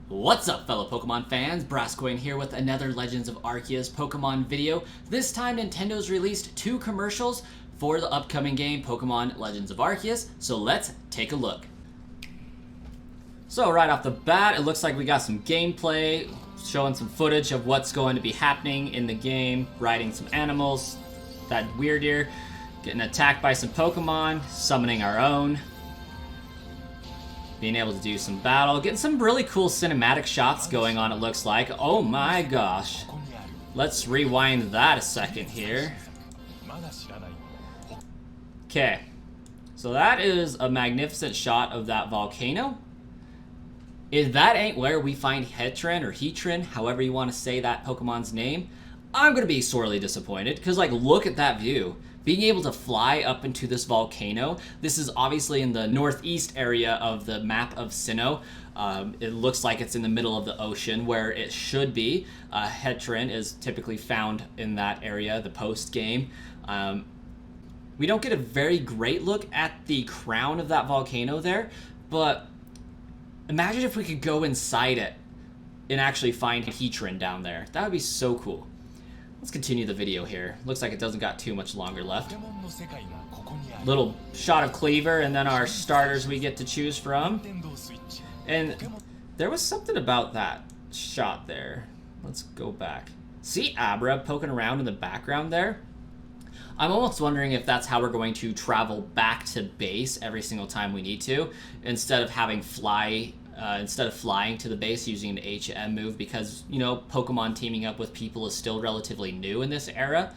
What's up, fellow Pokemon fans? Brascoin here with another Legends of Arceus Pokemon video. This time Nintendo's released 2 commercials for the upcoming game Pokemon Legends of Arceus, so let's take a look. So right off the bat, it looks like we got some gameplay, showing some footage of what's going to be happening in the game, riding some animals, that Weirdeer, getting attacked by some Pokemon, summoning our own, being able to do some battle, getting some really cool cinematic shots going on, it looks like. Oh my gosh. Let's rewind that a second here. Okay. So that is a magnificent shot of that volcano. If that ain't where we find Heatran or Heatran, however you want to say that Pokemon's name, I'm going to be sorely disappointed, because like, look at that view. Being able to fly up into this volcano, this is obviously in the northeast area of the map of Sinnoh. It looks like it's in the middle of the ocean where it should be. Heatran is typically found in that area, the post game. We don't get a very great look at the crown of that volcano there, but imagine if we could go inside it and actually find Heatran down there. That would be so cool. Let's continue the video here. Looks like it doesn't got too much longer left. Little shot of Cleaver, and then our starters we get to choose from. And there was something about that shot there. Let's go back. See Abra poking around in the background there? I'm almost wondering if that's how we're going to travel back to base every single time we need to, instead of having flying to the base using an HM move, because, you know, Pokemon teaming up with people is still relatively new in this era.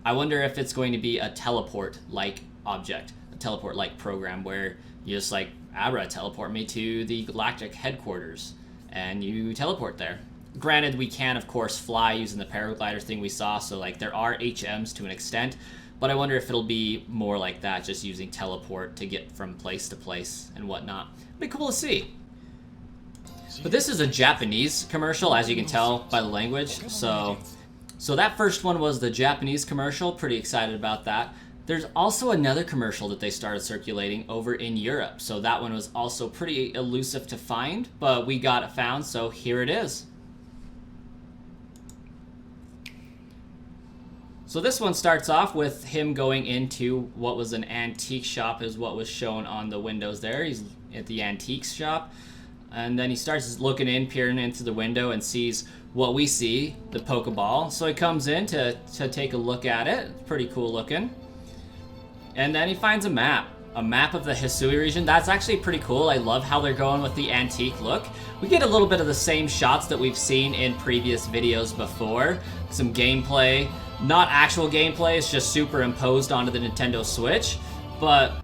I wonder if it's going to be a teleport-like object, a teleport-like program where you just like, Abra, teleport me to the Galactic headquarters, and you teleport there. Granted, we can, of course, fly using the paraglider thing we saw, so like there are HMs to an extent, but I wonder if it'll be more like that, just using teleport to get from place to place and whatnot. It'd be cool to see. But this is a Japanese commercial, as you can tell by the language. So that first one was the Japanese commercial. Pretty excited about that. There's also another commercial that they started circulating over in Europe. So that one was also pretty elusive to find, but we got it found, so here it is. So this one starts off with him going into what was an antique shop, is what was shown on the windows there. He's at the antiques shop. And then he starts looking in, peering into the window, and sees what we see, the Pokeball. So he comes in to take a look at it. It's pretty cool looking. And then he finds a map of the Hisui region. That's actually pretty cool. I love how they're going with the antique look. We get a little bit of the same shots that we've seen in previous videos before. Some gameplay, not actual gameplay, it's just superimposed onto the Nintendo Switch. But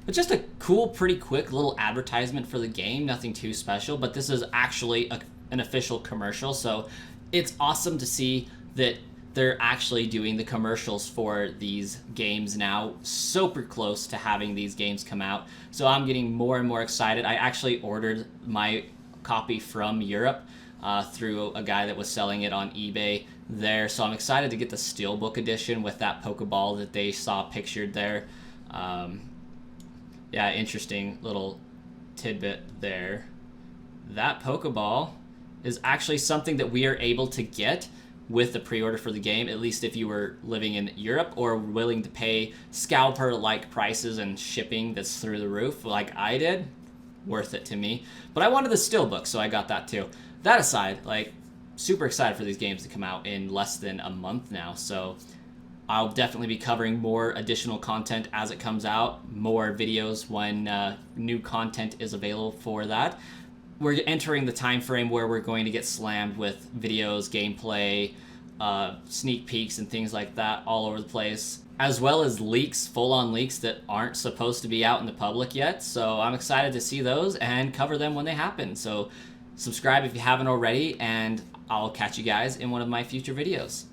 just a cool, pretty quick little advertisement for the game. Nothing too special, but this is actually an official commercial, so it's awesome to see that they're actually doing the commercials for these games now. Super close to having these games come out, so I'm getting more and more excited. I actually ordered my copy from Europe through a guy that was selling it on eBay there, so I'm excited to get the Steelbook edition with that Pokeball that they saw pictured there. Yeah, interesting little tidbit there. That Pokeball is actually something that we are able to get with the pre-order for the game, at least if you were living in Europe or willing to pay scalper-like prices and shipping that's through the roof like I did. Worth it to me. But I wanted the Steelbook, so I got that too. That aside, like, super excited for these games to come out in less than a month now, so I'll definitely be covering more additional content as it comes out, more videos when new content is available for that. We're entering the time frame where we're going to get slammed with videos, gameplay, sneak peeks, and things like that all over the place, as well as leaks, full-on leaks that aren't supposed to be out in the public yet. So I'm excited to see those and cover them when they happen. So subscribe if you haven't already, and I'll catch you guys in one of my future videos.